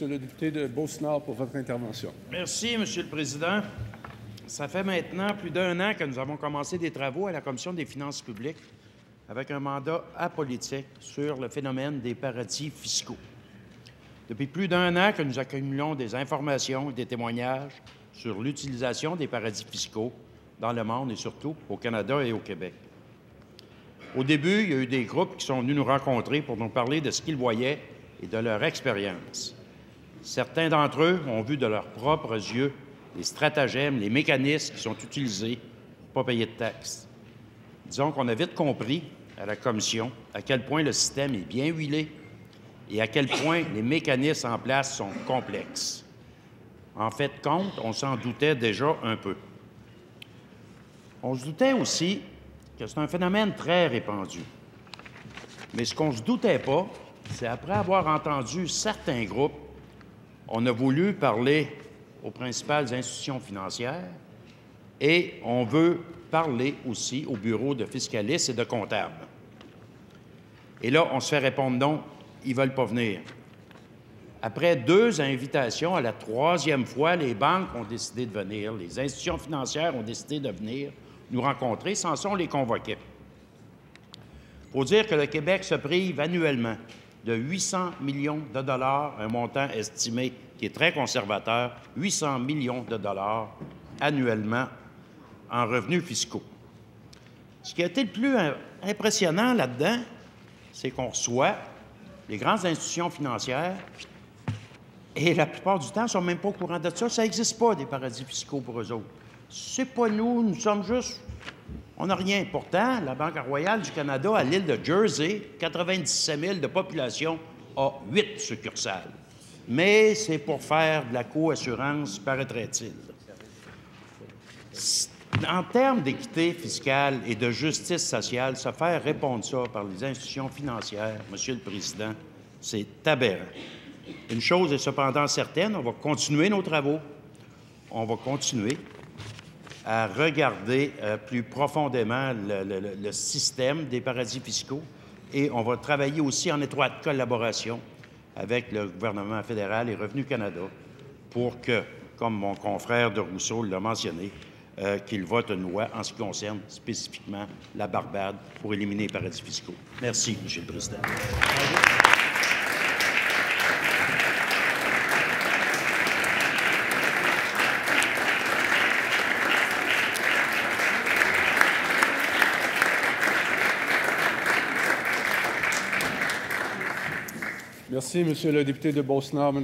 Monsieur le député de Beauce-Nord, pour votre intervention. Merci, Monsieur le Président. Ça fait maintenant plus d'1 an que nous avons commencé des travaux à la Commission des finances publiques avec un mandat apolitique sur le phénomène des paradis fiscaux. Depuis plus d'1 an que nous accumulons des informations et des témoignages sur l'utilisation des paradis fiscaux dans le monde et surtout au Canada et au Québec. Au début, il y a eu des groupes qui sont venus nous rencontrer pour nous parler de ce qu'ils voyaient et de leur expérience. Certains d'entre eux ont vu de leurs propres yeux les stratagèmes, les mécanismes qui sont utilisés pour ne pas payer de taxes. Disons qu'on a vite compris à la Commission à quel point le système est bien huilé et à quel point les mécanismes en place sont complexes. En fait, compte, on s'en doutait déjà un peu. On se doutait aussi que c'est un phénomène très répandu. Mais ce qu'on ne se doutait pas, c'est après avoir entendu certains groupes, on a voulu parler aux principales institutions financières et on veut parler aussi au bureau de fiscalistes et de comptables. Et là, on se fait répondre non, ils ne veulent pas venir. Après 2 invitations, à la 3e fois, les banques ont décidé de venir, les institutions financières ont décidé de venir nous rencontrer, sans ça, on les convoquait. Il faut dire que le Québec se prive annuellement de 800 millions de dollars, un montant estimé qui est très conservateur, 800 millions de dollars annuellement en revenus fiscaux. Ce qui a été le plus impressionnant là-dedans, c'est qu'on reçoit les grandes institutions financières et la plupart du temps, ils ne sont même pas au courant de ça. Ça n'existe pas, des paradis fiscaux pour eux autres. C'est pas nous sommes juste... On n'a rien. Pourtant, la Banque royale du Canada, à l'île de Jersey, 97 000 de population, a 8 succursales. Mais c'est pour faire de la co-assurance, paraîtrait-il. En termes d'équité fiscale et de justice sociale, se faire répondre ça par les institutions financières, Monsieur le Président, c'est aberrant. Une chose est cependant certaine, on va continuer nos travaux, on va continuer à regarder plus profondément le système des paradis fiscaux et on va travailler aussi en étroite collaboration avec le gouvernement fédéral et Revenu Canada pour que, comme mon confrère de Rousseau l'a mentionné, qu'il vote une loi en ce qui concerne spécifiquement la Barbade pour éliminer les paradis fiscaux. Merci, Monsieur le Président. Merci, Monsieur le député de Beauce-Nord.